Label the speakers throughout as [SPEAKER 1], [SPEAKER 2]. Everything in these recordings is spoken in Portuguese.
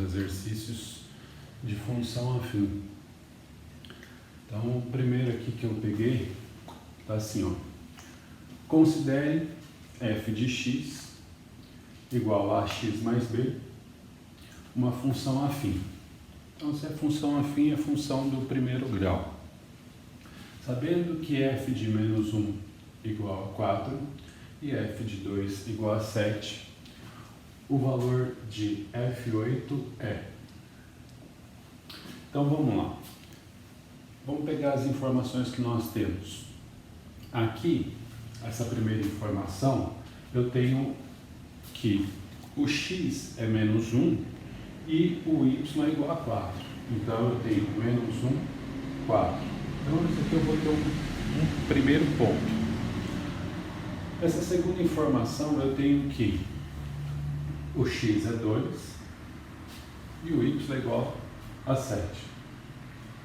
[SPEAKER 1] os exercícios de função afim. Então, o primeiro aqui que eu peguei está assim, ó. Considere f de x igual a x mais b uma função afim. Então, se é função afim, é função do primeiro grau. Sabendo que f de menos 1 igual a 4 e f de 2 igual a 7, o valor de f8 é... Então, vamos lá. Vamos pegar as informações que nós temos. Aqui, essa primeira informação, eu tenho que o x é menos 1 e o y é igual a 4. Então, eu tenho menos 1, 4. Então, isso aqui eu vou ter um primeiro ponto. Essa segunda informação, eu tenho que o x é 2 e o y é igual a 7.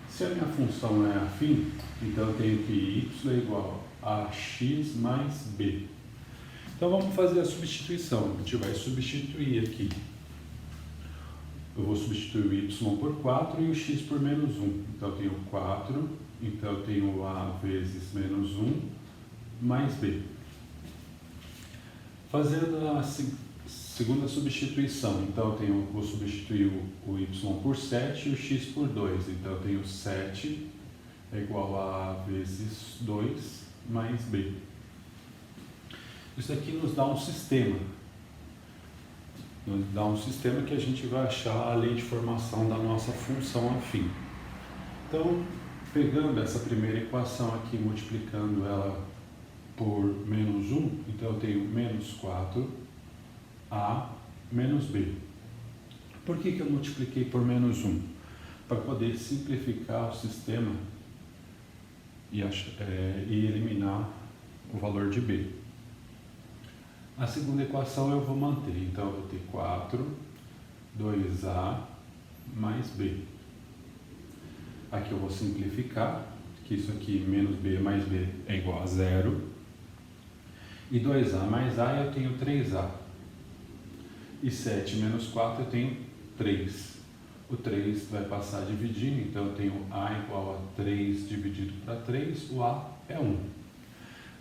[SPEAKER 1] Se a minha função é afim, então eu tenho que y é igual a x mais b. Então vamos fazer a substituição. A gente vai substituir aqui. Eu vou substituir o y por 4 e o x por menos 1. Então eu tenho 4, então eu tenho a vezes menos 1 mais b. Fazendo a segunda substituição, então vou substituir o y por 7 e o x por 2. Então eu tenho 7 é igual a vezes 2 mais b. Isso aqui nos dá um sistema. Nos dá um sistema que a gente vai achar a lei de formação da nossa função afim. Então, pegando essa primeira equação aqui, multiplicando ela por menos 1, então eu tenho menos 4a menos b. Por que eu multipliquei por menos 1? Para poder simplificar o sistema e eliminar o valor de b. A segunda equação eu vou manter, então eu vou ter 4, 2a mais b. Aqui eu vou simplificar, que isso aqui menos b mais b é igual a 0. E 2a mais a eu tenho 3a. E 7 menos 4 eu tenho 3. O 3 vai passar dividindo, então eu tenho a igual a 3 dividido para 3, o a é 1.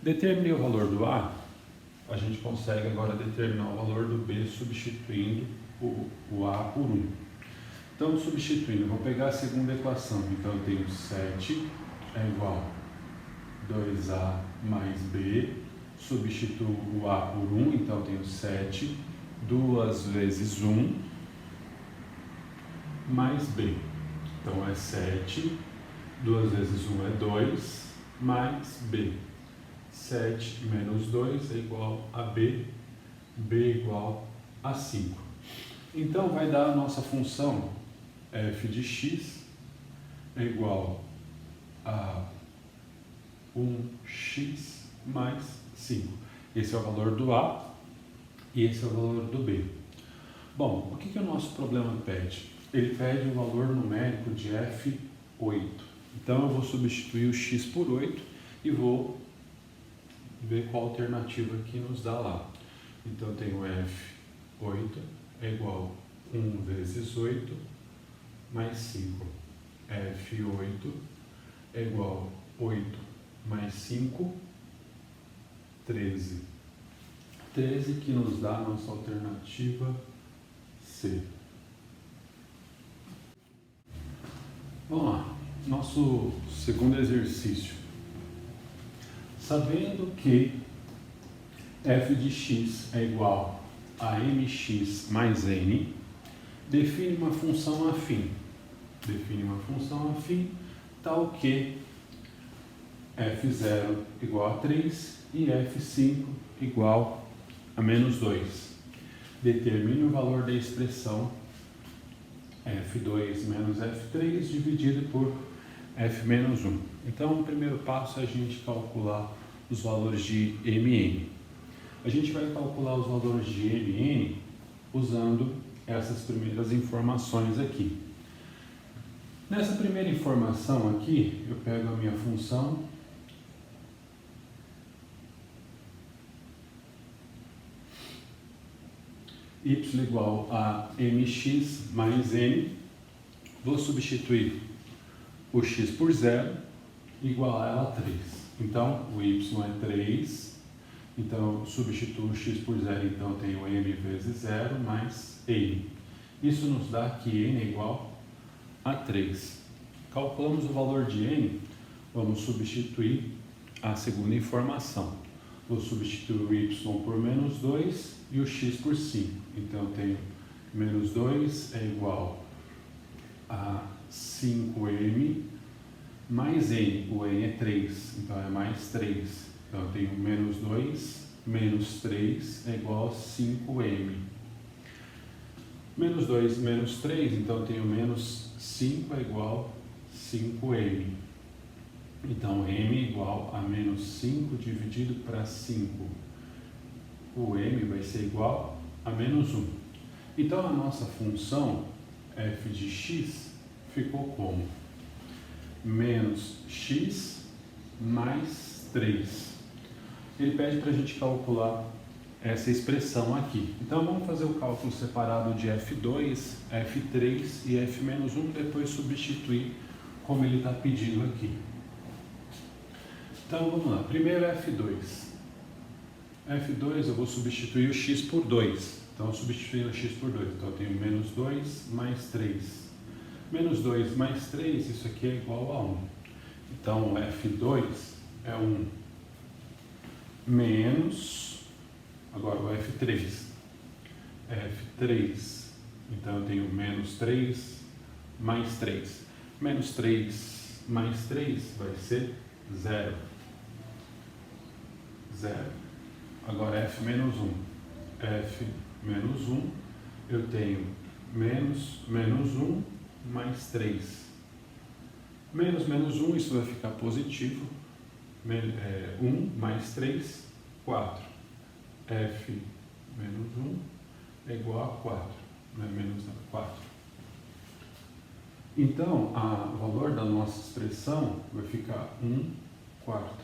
[SPEAKER 1] Determinei o valor do a, a gente consegue agora determinar o valor do b substituindo o a por 1. Então, substituindo, eu vou pegar a segunda equação, então eu tenho 7 é igual a 2a mais b, substituo o a por 1, então eu tenho 7, 2 vezes 1, mais b. Então é 7, 2 vezes 1 é 2, mais b. 7 menos 2 é igual a b, b é igual a 5. Então vai dar a nossa função f de x é igual a 1x mais 5. Esse é o valor do a e esse é o valor do b. Bom, o que o nosso problema pede? Ele pede o valor numérico de f8. Então eu vou substituir o x por 8 e vou ver qual alternativa que nos dá lá. Então eu tenho f8 é igual a 1 vezes 8 mais 5. f8 é igual a 8 mais 5, 13. 13 que nos dá a nossa alternativa C. Vamos lá, nosso segundo exercício. Sabendo que f de x é igual a mx mais n, define uma função afim. Define uma função afim tal que f0 igual a 3 e f5 igual a menos 2. Determine o valor da expressão f2 menos f3 dividido por f menos 1. Então, o primeiro passo é a gente calcular os valores de mn. A gente vai calcular os valores de mn usando essas primeiras informações aqui. Nessa primeira informação aqui, eu pego a minha função y igual a mx mais n, vou substituir o x por 0, igual a ela a 3. Então, o y é 3, então eu substituo o x por 0, então eu tenho m vezes 0 mais n. Isso nos dá que n é igual a 3. Calculamos o valor de n, vamos substituir a segunda informação. Vou substituir o y por menos 2 e o x por 5. Então eu tenho menos 2 é igual a 5m mais n. O n é 3, então é mais 3. Então eu tenho menos 2 menos 3 é igual a 5m. Menos 2 menos 3, então eu tenho menos 5 é igual a 5m. Então m é igual a menos 5 dividido para 5. O m vai ser igual a menos 1. Então a nossa função f de x ficou como? Menos x mais 3. Ele pede para a gente calcular essa expressão aqui. Então vamos fazer o cálculo separado de f2, f3 e f-1, depois substituir como ele está pedindo aqui. Então vamos lá, primeiro f2. f2 eu vou substituir o x por 2. Então substituindo o x por 2, então eu tenho menos 2 mais 3. Menos 2 mais 3, isso aqui é igual a 1. Então f2 é 1 menos, agora o f3. f3, então eu tenho menos 3 mais 3. Menos 3 mais 3 vai ser 0. 0. Agora f menos 1. f menos 1, eu tenho menos 1 mais 3. Menos 1, isso vai ficar positivo. 1 mais 3, 4. f menos 1 é igual a 4. Menos 4. Então, o valor da nossa expressão vai ficar 1 quarto.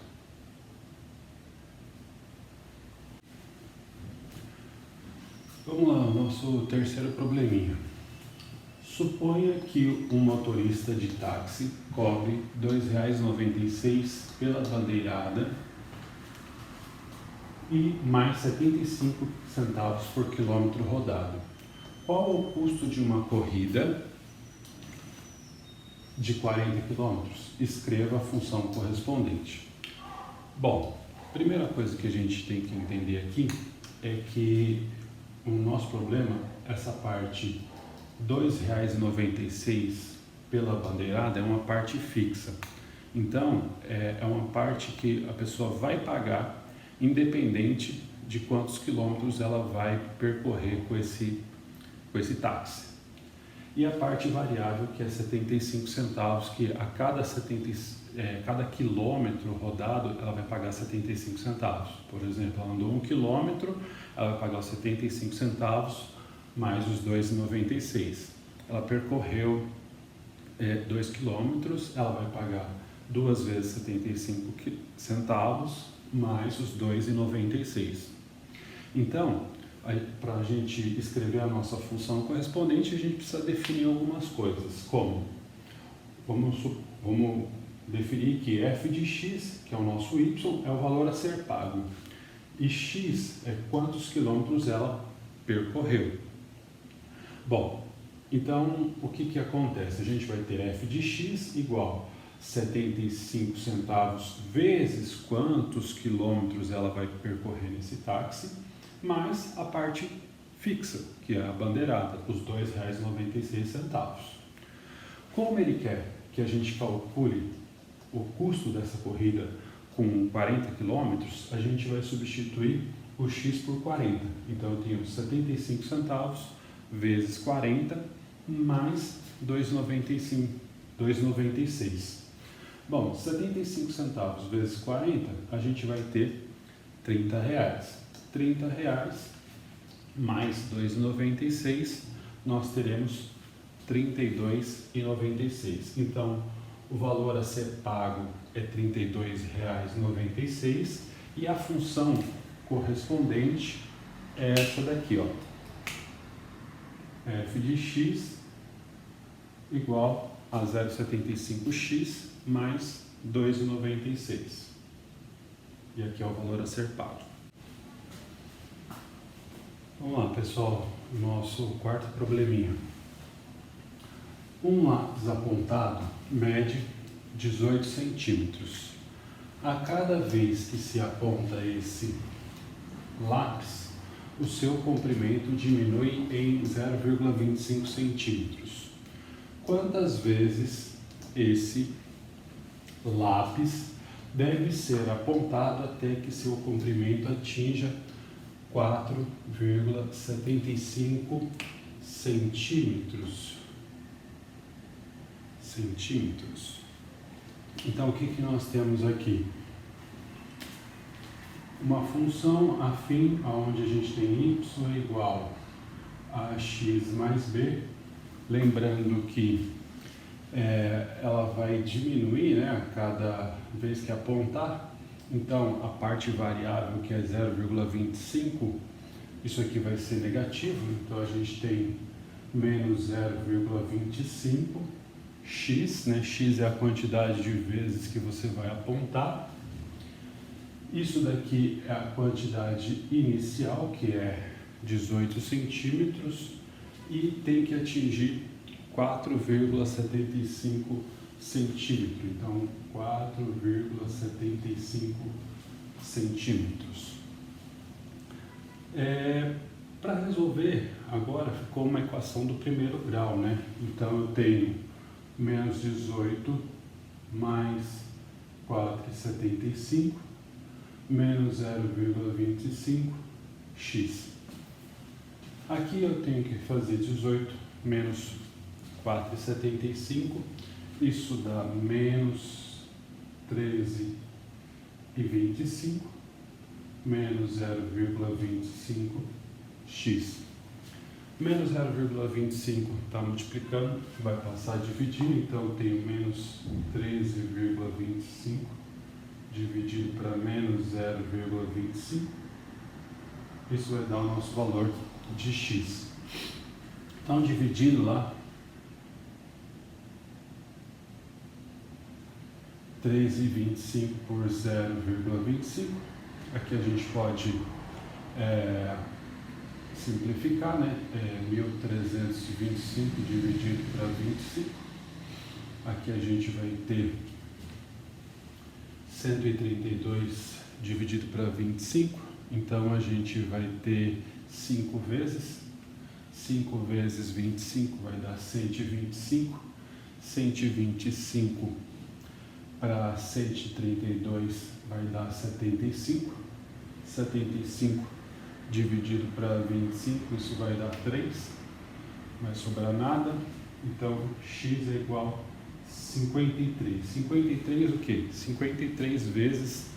[SPEAKER 1] Vamos lá, nosso terceiro probleminha. Suponha que um motorista de táxi cobre R$ 2,96 pela bandeirada e mais 75 centavos por quilômetro rodado. Qual o custo de uma corrida de 40 km? Escreva a função correspondente. Bom, a primeira coisa que a gente tem que entender aqui é que o nosso problema, essa parte R$ 2,96 pela bandeirada é uma parte fixa. Então, é uma parte que a pessoa vai pagar independente de quantos quilômetros ela vai percorrer com esse táxi. E a parte variável, que é 75 centavos, que a cada quilômetro rodado, ela vai pagar 75 centavos. Por exemplo, ela andou 1 quilômetro, ela vai pagar os 75 centavos mais os 2,96. Ela percorreu 2 quilômetros, ela vai pagar 2 vezes 75 centavos mais os 2,96. Então, para a gente escrever a nossa função correspondente, a gente precisa definir algumas coisas, como vamos definir que f de x, que é o nosso y, é o valor a ser pago, e x é quantos quilômetros ela percorreu. Bom, então o que acontece? A gente vai ter f de x igual 75 centavos vezes quantos quilômetros ela vai percorrer nesse táxi, mais a parte fixa, que é a bandeirada, os R$ 2,96. Como ele quer que a gente calcule o custo dessa corrida com 40 km, a gente vai substituir o x por 40. Então eu tenho 75 centavos vezes 40 mais 2,96. Bom, 75 centavos vezes 40, a gente vai ter R$30. R$30 mais 2,96, nós teremos R$ 32,96. Então, o valor a ser pago é R$ 32,96 e a função correspondente é essa daqui, ó. f de x igual a 0,75x mais 2,96. E aqui é o valor a ser pago. Vamos lá, pessoal, nosso quarto probleminha. Um lápis apontado mede 18 centímetros. A cada vez que se aponta esse lápis, o seu comprimento diminui em 0,25 centímetros. Quantas vezes esse lápis deve ser apontado até que seu comprimento atinja 4,75 centímetros? Então, o que nós temos aqui? Uma função afim onde a gente tem y é igual a x mais b, lembrando que ela vai diminuir, né, a cada vez que apontar. Então, a parte variável, que é 0,25, isso aqui vai ser negativo, então a gente tem menos 0,25 x, né? X é a quantidade de vezes que você vai apontar. Isso daqui é a quantidade inicial, que é 18 centímetros, e tem que atingir 4,75 centímetros. Então, 4,75 centímetros. Para resolver, agora ficou uma equação do primeiro grau, né? Então, eu tenho menos 18 mais 4,75 menos 0,25x. Aqui eu tenho que fazer 18 menos 4,75, isso dá menos 13,25 menos 0,25x. Menos 0,25 está multiplicando, vai passar dividindo, então eu tenho menos 13,25 dividido para menos 0,25. Isso vai dar o nosso valor de x. Então, dividindo lá, 13,25 por 0,25. Aqui a gente pode simplificar, né? 1.325 dividido para 25. Aqui a gente vai ter 132 dividido para 25. Então a gente vai ter 5 vezes. 5 vezes 25 vai dar 125. 125 para 132 vai dar 75. 75 dividido para 25, isso vai dar 3. Não vai sobrar nada. Então, x é igual a 53. 53 o quê? 53 vezes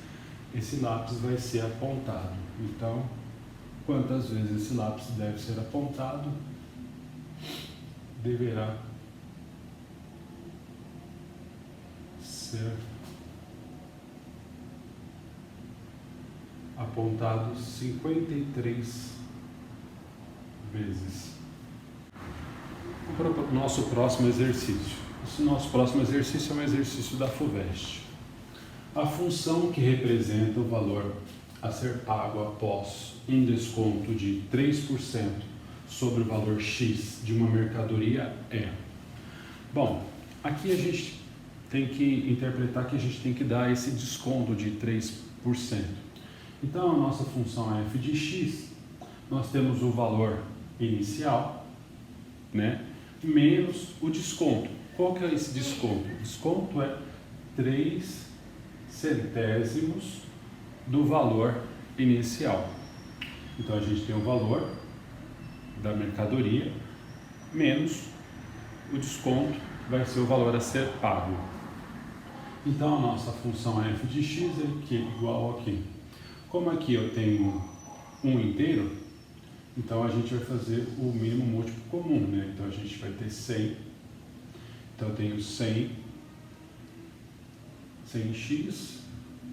[SPEAKER 1] esse lápis vai ser apontado. Então, quantas vezes esse lápis deve ser apontado? Deverá ser apontado 53 vezes. Para o nosso próximo exercício. Esse nosso próximo exercício é um exercício da FUVEST. A função que representa o valor a ser pago após um desconto de 3% sobre o valor X de uma mercadoria é. Bom, aqui a gente tem que interpretar que a gente tem que dar esse desconto de 3%. Então, a nossa função f de x, nós temos o valor inicial, né, menos o desconto. Qual que é esse desconto? O desconto é 3 centésimos do valor inicial. Então, a gente tem o valor da mercadoria menos o desconto, vai ser o valor a ser pago. Então, a nossa função f de x é igual aqui. Como aqui eu tenho um inteiro, então a gente vai fazer o mínimo múltiplo comum, né? Então a gente vai ter 100. Então eu tenho 100x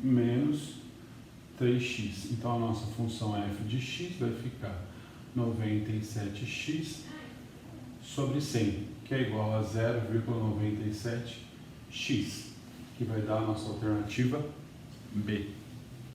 [SPEAKER 1] menos 3x. Então a nossa função f de x vai ficar 97x sobre 100, que é igual a 0,97x, que vai dar a nossa alternativa B.